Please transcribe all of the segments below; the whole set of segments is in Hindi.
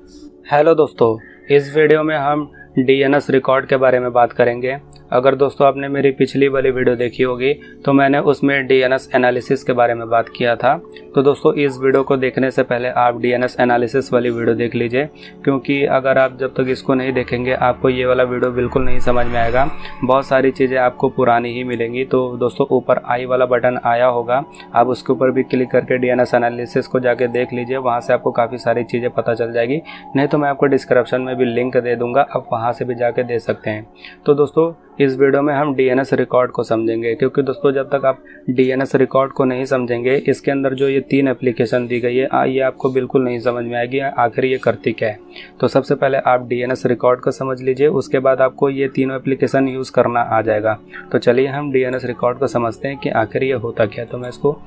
हेलो दोस्तों, इस वीडियो में हम डीएनएस रिकॉर्ड के बारे में बात करेंगे। अगर दोस्तों आपने मेरी पिछली वाली वीडियो देखी होगी तो मैंने उसमें डीएनएस एनालिसिस के बारे में बात किया था। तो दोस्तों इस वीडियो को देखने से पहले आप डीएनएस एनालिसिस वाली वीडियो देख लीजिए, क्योंकि अगर आप जब तक इसको नहीं देखेंगे आपको ये वाला वीडियो बिल्कुल नहीं समझ में आएगा। बहुत सारी चीज़ें आपको पुरानी ही मिलेंगी। तो दोस्तों ऊपर आई वाला बटन आया होगा, आप उसके ऊपर भी क्लिक करके डीएनएस एनालिसिस को जाके देख लीजिए, वहाँ से आपको काफ़ी सारी चीज़ें पता चल जाएगी। नहीं तो मैं आपको डिस्क्रिप्शन में भी लिंक दे दूँगा, आप वहाँ से भी जाके दे सकते हैं। तो दोस्तों इस वीडियो में हम डीएनएस रिकॉर्ड को समझेंगे, क्योंकि दोस्तों जब तक आप डीएनएस रिकॉर्ड को नहीं समझेंगे, इसके अंदर जो ये 3 एप्लीकेशन दी गई है ये आपको बिल्कुल नहीं समझ में आएगी आखिर ये करती क्या है। तो सबसे पहले आप डीएनएस रिकॉर्ड को समझ लीजिए, उसके बाद आपको ये तीनों एप्लीकेशन यूज़ करना आ जाएगा। तो चलिए हम डीएनएस रिकॉर्ड को समझते हैं कि आखिर ये होता क्या है। तो मैं इसको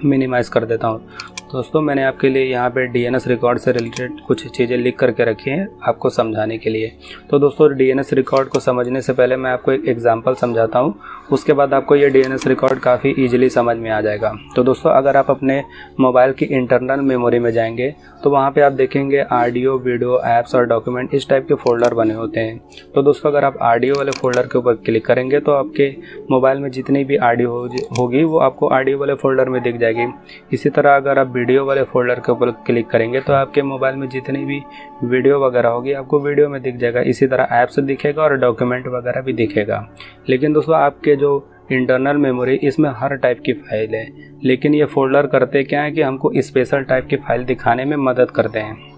मिनिमाइज़ कर देता हूँ। दोस्तों मैंने आपके लिए यहाँ पे डीएनएस रिकॉर्ड से रिलेटेड कुछ चीज़ें लिख करके रखी हैं आपको समझाने के लिए। तो दोस्तों डीएनएस रिकॉर्ड को समझने से पहले मैं आपको एक एग्जांपल समझाता हूँ, उसके बाद आपको ये डीएनएस रिकॉर्ड काफ़ी इजीली समझ में आ जाएगा। तो दोस्तों अगर आप अपने मोबाइल की इंटरनल मेमोरी में जाएंगे तो वहाँ पर आप देखेंगे ऑडियो, वीडियो, ऐप्स और डॉक्यूमेंट इस टाइप के फोल्डर बने होते हैं। तो दोस्तों अगर आप ऑडियो वाले फोल्डर के ऊपर क्लिक करेंगे तो आपके मोबाइल में जितनी भी ऑडियो होगी वो आपको ऑडियो वाले फोल्डर में दिख जाएगी। इसी तरह अगर आप वीडियो वाले फोल्डर के ऊपर क्लिक करेंगे तो आपके मोबाइल में जितनी भी वीडियो वगैरह होगी आपको वीडियो में दिख जाएगा। इसी तरह ऐप्स दिखेगा और डॉक्यूमेंट वगैरह भी दिखेगा। लेकिन दोस्तों आपके जो इंटरनल मेमोरी इसमें हर टाइप की फाइल है, लेकिन ये फोल्डर करते क्या है कि हमको स्पेशल टाइप की फाइल दिखाने में मदद करते हैं।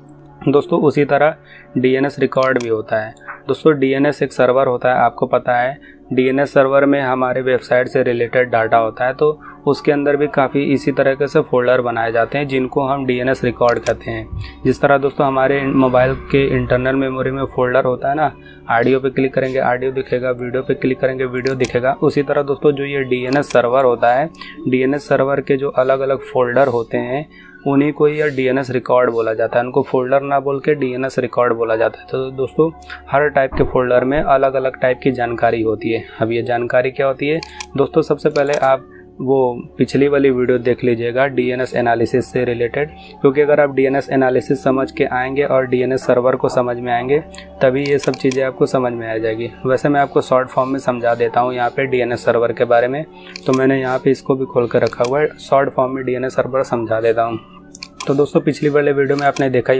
दोस्तों उसी तरह डीएनएस रिकॉर्ड भी होता है। दोस्तों डीएनएस एक सर्वर होता है, आपको पता है डीएनएस सर्वर में हमारे वेबसाइट से रिलेटेड डाटा होता है। तो उसके अंदर भी काफ़ी इसी तरीके से फोल्डर बनाए जाते हैं जिनको हम डीएनएस रिकॉर्ड कहते हैं। जिस तरह दोस्तों हमारे मोबाइल के इंटरनल मेमोरी में फोल्डर होता है ना, ऑडियो पे क्लिक करेंगे ऑडियो दिखेगा, वीडियो पे क्लिक करेंगे वीडियो दिखेगा। उसी तरह दोस्तों जो ये डीएनएस सर्वर होता है, डीएनएस सर्वर के जो अलग अलग फोल्डर होते हैं उन्हीं को यह डीएनएस रिकॉर्ड बोला जाता है। उनको फोल्डर ना बोल के डीएनएस रिकॉर्ड बोला जाता है। तो दोस्तों हर टाइप के फोल्डर में अलग अलग टाइप की जानकारी होती है। अब ये जानकारी क्या होती है दोस्तों, सबसे पहले आप वो पिछली वाली वीडियो देख लीजिएगा डीएनएस एनालिसिस से रिलेटेड, क्योंकि अगर आप डीएनएस एनालिसिस समझ के आएंगे और डीएनएस सर्वर को समझ में आएंगे तभी ये सब चीज़ें आपको समझ में आ जाएगी। वैसे मैं आपको शॉर्ट फॉर्म में समझा देता हूँ यहाँ पे डीएनएस सर्वर के बारे में। तो मैंने यहाँ पे इसको भी खोल कर रखा हुआ है, शॉर्ट फॉर्म में डीएनएस सर्वर समझा देता हूँ। तो दोस्तों पिछली वाले वीडियो में आपने देखा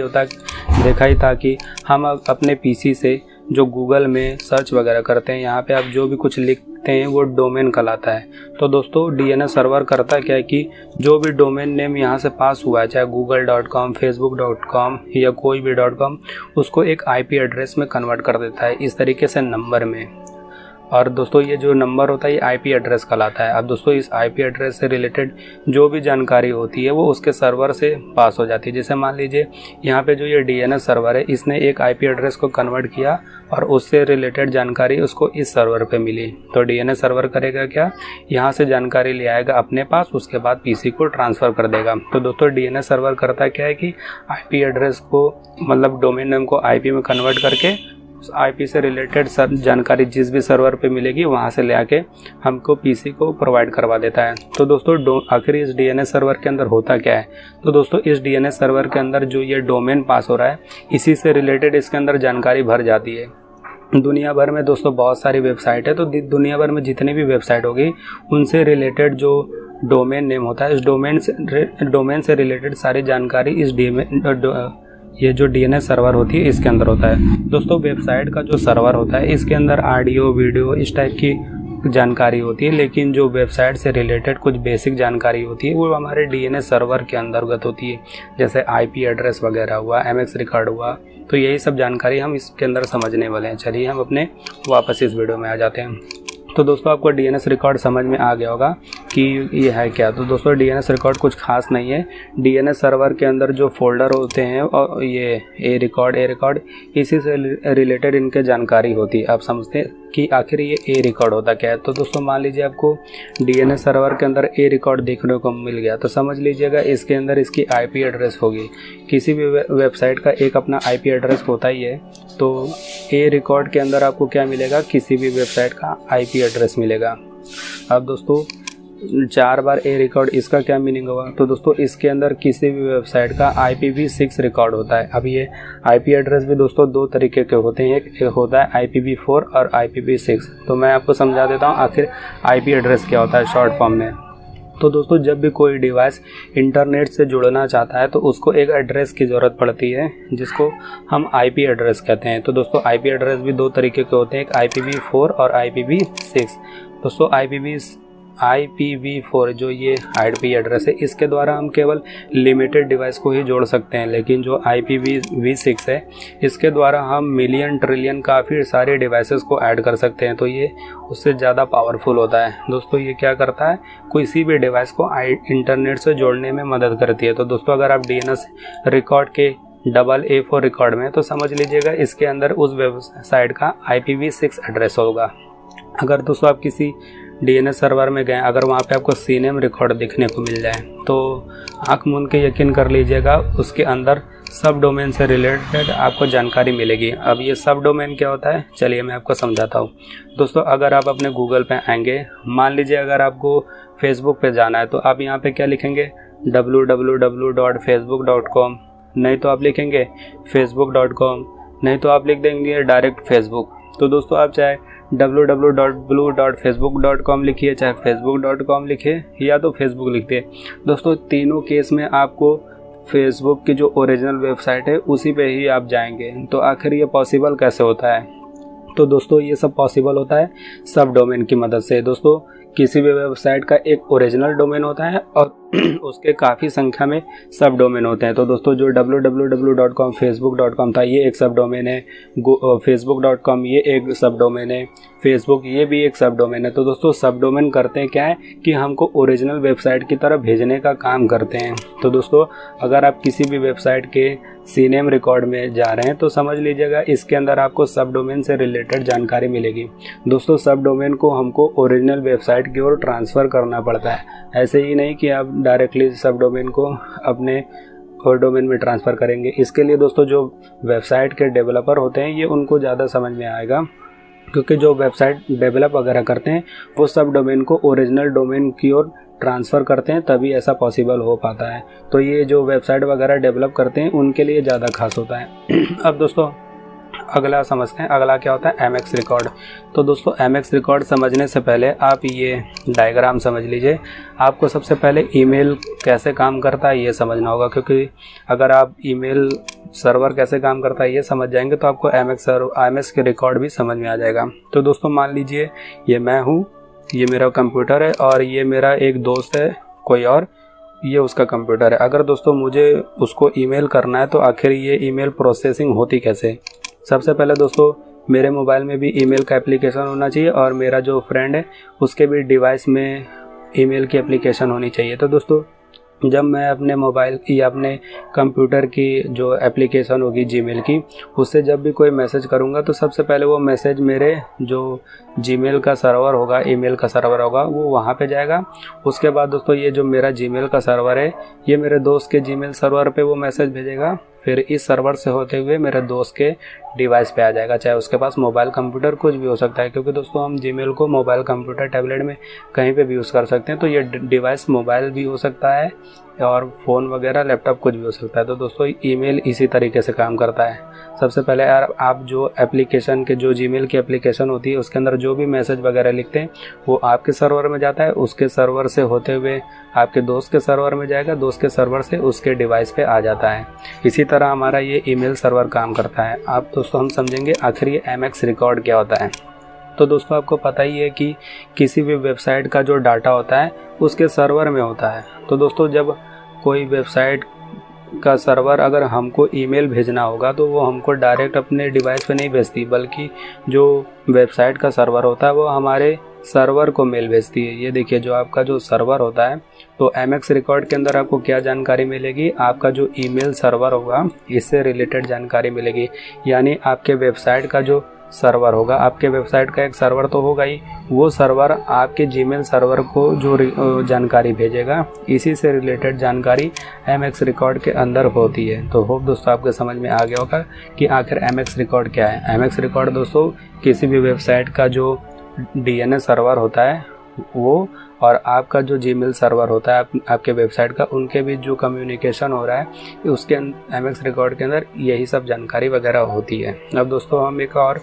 ही था कि हम अपने पीसी से जो गूगल में सर्च वगैरह करते हैं, यहाँ पे आप जो भी कुछ लिखते हैं वो डोमेन कहलाता है। तो दोस्तों डीएनएस सर्वर करता क्या है कि जो भी डोमेन नेम यहाँ से पास हुआ है, चाहे google.com, facebook.com या कोई भी .com, उसको एक आईपी एड्रेस में कन्वर्ट कर देता है इस तरीके से नंबर में। और दोस्तों ये जो नंबर होता है ये आईपी एड्रेस कहलाता है। अब दोस्तों इस आईपी एड्रेस से रिलेटेड जो भी जानकारी होती है वो उसके सर्वर से पास हो जाती है। जैसे मान लीजिए यहाँ पे जो ये डीएनएस सर्वर है, इसने एक आईपी एड्रेस को कन्वर्ट किया और उससे रिलेटेड जानकारी उसको इस सर्वर पे मिली। तो डीएनएस सर्वर करेगा क्या, यहाँ से जानकारी ले आएगा अपने पास, उसके बाद पीसी को ट्रांसफ़र कर देगा। तो दोस्तों डीएनएस सर्वर करता क्या है कि आईपी एड्रेस को मतलब डोमेन नेम को आईपी में कन्वर्ट करके आईपी से रिलेटेड जानकारी जिस भी सर्वर पे मिलेगी वहाँ से ले आके हमको पीसी को प्रोवाइड करवा देता है। तो दोस्तों आखिर इस डीएनएस सर्वर के अंदर होता क्या है, तो दोस्तों इस डीएनएस सर्वर के अंदर जो ये डोमेन पास हो रहा है इसी से रिलेटेड इसके अंदर जानकारी भर जाती है। दुनिया भर में दोस्तों बहुत सारी वेबसाइट है, तो दुनिया भर में जितनी भी वेबसाइट होगी उनसे रिलेटेड जो डोमेन नेम होता है, इस डोमेन से रिलेटेड सारी जानकारी इस ये जो डीएनएस सर्वर होती है इसके अंदर होता है। दोस्तों वेबसाइट का जो सर्वर होता है इसके अंदर ऑडियो, वीडियो इस टाइप की जानकारी होती है, लेकिन जो वेबसाइट से रिलेटेड कुछ बेसिक जानकारी होती है वो हमारे डीएनएस सर्वर के अंतर्गत होती है। जैसे आईपी एड्रेस वगैरह हुआ, एमएक्स रिकॉर्ड हुआ, तो यही सब जानकारी हम इसके अंदर समझने वाले हैं। चलिए हम अपने वापस इस वीडियो में आ जाते हैं। तो दोस्तों आपको डीएनएस रिकॉर्ड समझ में आ गया होगा कि ये है क्या। तो दोस्तों डीएनएस रिकॉर्ड कुछ खास नहीं है। डीएनएस सर्वर के अंदर जो फोल्डर होते हैं और ये ए रिकॉर्ड इसी से रिलेटेड इनके जानकारी होती है। आप समझते हैं कि आखिर ये ए रिकॉर्ड होता क्या है। तो दोस्तों मान लीजिए आपको डीएनएस सर्वर के अंदर ए रिकॉर्ड देखने को मिल गया, तो समझ लीजिएगा इसके अंदर इसकी आईपी एड्रेस होगी। किसी भी वेबसाइट का एक अपना आईपी एड्रेस होता ही है, तो ए रिकॉर्ड के अंदर आपको क्या मिलेगा, किसी भी वेबसाइट का आईपी एड्रेस मिलेगा। अब दोस्तों 4 बार ए रिकॉर्ड, इसका क्या मीनिंग होगा? तो दोस्तों इसके अंदर किसी भी वेबसाइट का IPv6 रिकॉर्ड होता है। अब ये IP एड्रेस भी दोस्तों 2 तरीके के होते हैं, एक होता है IPv4 और IPv6। तो मैं आपको समझा देता हूँ आखिर IP एड्रेस क्या होता है शॉर्ट फॉर्म में। तो दोस्तों जब भी कोई डिवाइस इंटरनेट से जुड़ना चाहता है तो उसको एक एड्रेस की ज़रूरत पड़ती है जिसको हम IP एड्रेस कहते हैं। तो दोस्तों IP एड्रेस भी 2 तरीके के होते हैं, एक IPv4 और IPv6। दोस्तों IPv4 जो ये IP एड्रेस है, इसके द्वारा हम केवल लिमिटेड डिवाइस को ही जोड़ सकते हैं, लेकिन जो IPv6 है इसके द्वारा हम मिलियन ट्रिलियन काफ़ी सारे डिवाइसेस को ऐड कर सकते हैं। तो ये उससे ज़्यादा पावरफुल होता है। दोस्तों ये क्या करता है, किसी भी डिवाइस को इंटरनेट से जोड़ने में मदद करती है। तो दोस्तों अगर आप DNS रिकॉर्ड के AA4 रिकॉर्ड में, तो समझ लीजिएगा इसके अंदर उस वेबसाइट का IPv6 एड्रेस होगा। अगर दोस्तों आप किसी DNS सर्वर में गए, अगर वहाँ पे आपको CNAME रिकॉर्ड देखने को मिल जाए तो आँख मूंद के यकीन कर लीजिएगा उसके अंदर सब डोमेन से रिलेटेड आपको जानकारी मिलेगी। अब ये सब डोमेन क्या होता है, चलिए मैं आपको समझाता हूँ। दोस्तों अगर आप अपने गूगल पे आएंगे, मान लीजिए अगर आपको फेसबुक पे जाना है तो आप यहाँ पे क्या लिखेंगे, www.facebook.com, नहीं तो आप लिखेंगे facebook.com, नहीं तो आप लिख देंगे डायरेक्ट फेसबुक। तो दोस्तों आप चाहे www.blue.facebook.com लिखिए, चाहे facebook.com लिखिए या तो फेसबुक लिखिए। दोस्तों तीनों केस में आपको फेसबुक की जो ओरिजिनल वेबसाइट है उसी पे ही आप जाएंगे। तो आखिर ये पॉसिबल कैसे होता है? तो दोस्तों ये सब पॉसिबल होता है सब डोमेन की मदद से। दोस्तों किसी भी वेबसाइट का एक ओरिजिनल डोमेन होता है और उसके काफ़ी संख्या में सब डोमेन होते हैं। तो दोस्तों जो www.com facebook.com था ये एक सब डोमेन है, facebook.com ये एक सब डोमेन है, फेसबुक ये भी एक सब डोमेन है। तो दोस्तों सब डोमेन करते हैं क्या है कि हमको ओरिजिनल वेबसाइट की तरफ भेजने का काम करते हैं। तो दोस्तों अगर आप किसी भी वेबसाइट के CNAME रिकॉर्ड में जा रहे हैं तो समझ लीजिएगा इसके अंदर आपको सब डोमेन से रिलेटेड जानकारी मिलेगी। दोस्तों सब डोमेन को हमको ओरिजिनल वेबसाइट की ओर ट्रांसफ़र करना पड़ता है, ऐसे ही नहीं कि आप डायरेक्टली सब डोमेन को अपने और डोमेन में ट्रांसफ़र करेंगे। इसके लिए दोस्तों जो वेबसाइट के डेवलपर होते हैं ये उनको ज़्यादा समझ में आएगा, क्योंकि जो वेबसाइट डेवलप वगैरह करते हैं वो सब डोमेन को ओरिजिनल डोमेन की ओर ट्रांसफ़र करते हैं, तभी ऐसा पॉसिबल हो पाता है। तो ये जो वेबसाइट वगैरह डेवलप करते हैं उनके लिए ज़्यादा खास होता है। अब दोस्तों अगला समझते हैं, अगला क्या होता है, MX रिकॉर्ड। तो दोस्तों MX रिकॉर्ड समझने से पहले आप ये डायग्राम समझ लीजिए। आपको सबसे पहले ईमेल कैसे काम करता है ये समझना होगा, क्योंकि अगर आप ईमेल सर्वर कैसे काम करता है ये समझ जाएंगे तो आपको MX के रिकॉर्ड भी समझ में आ जाएगा। तो दोस्तों मान लीजिए ये मैं हूँ, ये मेरा कंप्यूटर है और ये मेरा एक दोस्त है कोई और, ये उसका कंप्यूटर है। अगर दोस्तों मुझे उसको ईमेल करना है तो आखिर ये ईमेल प्रोसेसिंग होती कैसे? सबसे पहले दोस्तों मेरे मोबाइल में भी ईमेल का एप्लीकेशन होना चाहिए और मेरा जो फ्रेंड है उसके भी डिवाइस में ईमेल की एप्लीकेशन होनी चाहिए। तो दोस्तों जब मैं अपने मोबाइल या अपने कंप्यूटर की जो एप्लीकेशन होगी जीमेल की, उससे जब भी कोई मैसेज करूँगा तो सबसे पहले वो मैसेज मेरे जो जीमेल का सर्वर होगा, ईमेल का सर्वर होगा, वो वहाँ पे जाएगा। उसके बाद दोस्तों ये जो मेरा जीमेल का सर्वर है ये मेरे दोस्त के जीमेल सर्वर पे वो मैसेज भेजेगा, फिर इस सर्वर से होते हुए मेरे दोस्त के डिवाइस पे आ जाएगा, चाहे उसके पास मोबाइल कंप्यूटर कुछ भी हो सकता है, क्योंकि दोस्तों हम जीमेल को मोबाइल कंप्यूटर टैबलेट में कहीं पे भी यूज़ कर सकते हैं। तो ये डिवाइस मोबाइल भी हो सकता है और फ़ोन वगैरह लैपटॉप कुछ भी हो सकता है। तो दोस्तों ईमेल इसी तरीके से काम करता है। सबसे पहले यार आप जो एप्लीकेशन के जो जीमेल की एप्लीकेशन होती है उसके अंदर जो भी मैसेज वगैरह लिखते हैं वो आपके सर्वर में जाता है, उसके सर्वर से होते हुए आपके दोस्त के सर्वर में जाएगा, दोस्त के सर्वर से उसके डिवाइस पे आ जाता है। इसी तरह हमारा ये ईमेल सर्वर काम करता है। अब दोस्तों हम समझेंगे आखिर ये MX रिकॉर्ड क्या होता है। तो दोस्तों आपको पता ही है कि किसी भी वेबसाइट का जो डाटा होता है उसके सर्वर में होता है। तो दोस्तों जब कोई वेबसाइट का सर्वर अगर हमको ईमेल भेजना होगा तो वो हमको डायरेक्ट अपने डिवाइस पे नहीं भेजती, बल्कि जो वेबसाइट का सर्वर होता है वो हमारे सर्वर को मेल भेजती है। ये देखिए जो आपका जो सर्वर होता है, तो MX रिकॉर्ड के अंदर आपको क्या जानकारी मिलेगी, आपका जो ईमेल सर्वर होगा इससे रिलेटेड जानकारी मिलेगी। यानी आपके वेबसाइट का जो सर्वर होगा, आपके वेबसाइट का एक सर्वर तो होगा ही, वो सर्वर आपके जीमेल सर्वर को जो जानकारी भेजेगा, इसी से रिलेटेड जानकारी MX रिकॉर्ड के अंदर होती है। तो होप दोस्तों आपको समझ में आ गया होगा कि आखिर MX रिकॉर्ड क्या है। MX रिकॉर्ड दोस्तों किसी भी वेबसाइट का जो DNS सर्वर होता है वो, और आपका जो जीमेल सर्वर होता है आपके वेबसाइट का, उनके बीच जो कम्युनिकेशन हो रहा है उसके MX रिकॉर्ड के अंदर यही सब जानकारी वगैरह होती है। अब दोस्तों हम एक और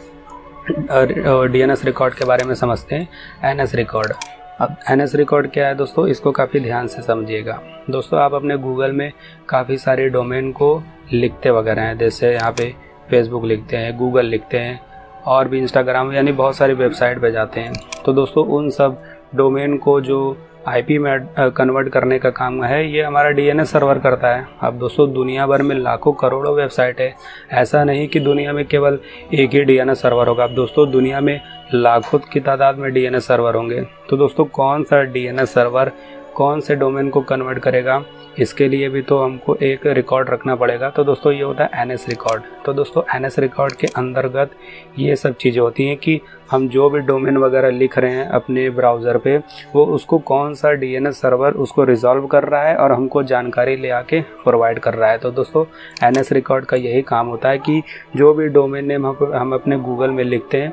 DNS रिकॉर्ड के बारे में समझते हैं, NS रिकॉर्ड। अब NS रिकॉर्ड क्या है दोस्तों, इसको काफ़ी ध्यान से समझिएगा। दोस्तों आप अपने गूगल में काफ़ी सारे डोमेन को लिखते वगैरह हैं, जैसे यहाँ पे फेसबुक लिखते हैं, गूगल लिखते हैं और भी इंस्टाग्राम, यानी बहुत सारी वेबसाइट पे जाते हैं। तो दोस्तों उन सब डोमेन को जो IP में कन्वर्ट करने का काम है, ये हमारा DNS सर्वर करता है। अब दोस्तों दुनिया भर में लाखों करोड़ों वेबसाइट है, ऐसा नहीं कि दुनिया में केवल एक ही DNS सर्वर होगा। अब दोस्तों दुनिया में लाखों की तादाद में DNS सर्वर होंगे। तो दोस्तों कौन सा DNS सर्वर कौन से डोमेन को कन्वर्ट करेगा, इसके लिए भी तो हमको एक रिकॉर्ड रखना पड़ेगा। तो दोस्तों ये होता है NS रिकॉर्ड। तो दोस्तों NS रिकॉर्ड के अंतर्गत ये सब चीज़ें होती हैं कि हम जो भी डोमेन वगैरह लिख रहे हैं अपने ब्राउज़र पे, वो उसको कौन सा DNS सर्वर उसको रिजॉल्व कर रहा है और हमको जानकारी ले आके प्रोवाइड कर रहा है। तो दोस्तों NS रिकॉर्ड का यही काम होता है कि जो भी डोमेन नेम हम अपने गूगल में लिखते हैं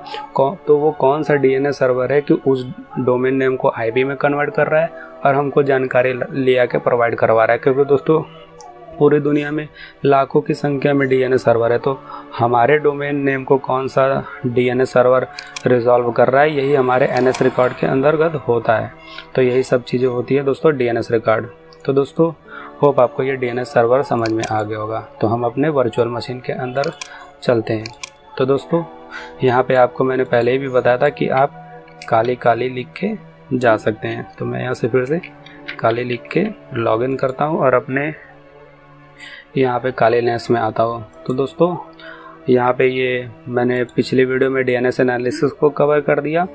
तो वो कौन सा DNS सर्वर है कि उस डोमेन नेम को IP में कन्वर्ट कर रहा है और हमको जानकारी ले आके प्रोवाइड करवा रहा है। क्योंकि दोस्तों पूरी दुनिया में लाखों की संख्या में DNS सर्वर है, तो हमारे डोमेन नेम को कौन सा DNS सर्वर रिजॉल्व कर रहा है, यही हमारे NS रिकॉर्ड के अंतर्गत होता है। तो यही सब चीज़ें होती है दोस्तों DNS रिकॉर्ड। तो दोस्तों होप आपको ये DNS सर्वर समझ में आ गया होगा। तो हम अपने वर्चुअल मशीन के अंदर चलते हैं। तो दोस्तों यहाँ पे आपको मैंने पहले ही भी बताया था कि आप काली लिख के जा सकते हैं। तो मैं यहाँ से फिर से काली लिख के लॉगिन करता हूँ और अपने यहाँ पे काली लेंस में आता हूँ। तो दोस्तों यहाँ पे ये मैंने पिछली वीडियो में DNS एनालिसिस को कवर कर दिया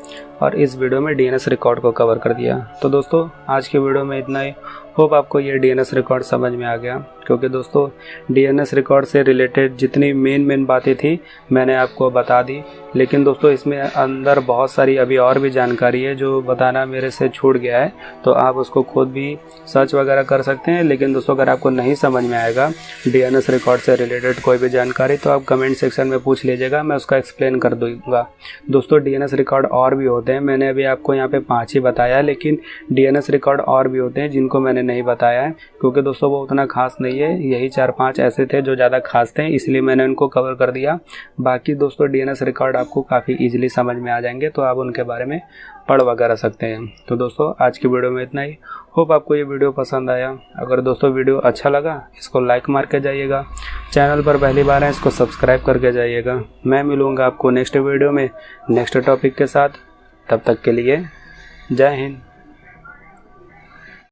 और इस वीडियो में DNS रिकॉर्ड को कवर कर दिया। तो दोस्तों आज की वीडियो में इतना ही। होप आपको ये DNS रिकॉर्ड समझ में आ गया, क्योंकि दोस्तों DNS रिकॉर्ड से रिलेटेड जितनी मेन बातें थी मैंने आपको बता दी, लेकिन दोस्तों इसमें अंदर बहुत सारी अभी और भी जानकारी है जो बताना मेरे से छूट गया है। तो आप उसको खुद भी सर्च वगैरह कर सकते हैं। लेकिन दोस्तों अगर आपको नहीं समझ में आएगा DNS रिकॉर्ड से रिलेटेड कोई भी जानकारी, तो आप कमेंट सेक्शन में पूछ लीजिएगा, मैं उसका एक्सप्लेन कर दूँगा। दोस्तों DNS रिकॉर्ड और भी होते हैं, मैंने अभी आपको यहाँ पे 5 ही बताया है, लेकिन DNS रिकॉर्ड और भी होते हैं जिनको मैंने नहीं बताया है, क्योंकि दोस्तों वो उतना खास नहीं है। यही 4-5 ऐसे थे जो ज़्यादा खास थे, इसलिए मैंने उनको कवर कर दिया। बाकी दोस्तों DNS रिकॉर्ड आपको काफ़ी ईजिली समझ में आ जाएंगे, तो आप उनके बारे में पढ़ वगैरह सकते हैं। तो दोस्तों आज की वीडियो में इतना ही। होप आपको ये वीडियो पसंद आया। अगर दोस्तों वीडियो अच्छा लगा इसको लाइक मार के जाइएगा, चैनल पर पहली बार है इसको सब्सक्राइब करके जाइएगा। मैं मिलूँगा आपको नेक्स्ट वीडियो में नेक्स्ट टॉपिक के साथ। तब तक के लिए जय हिंद।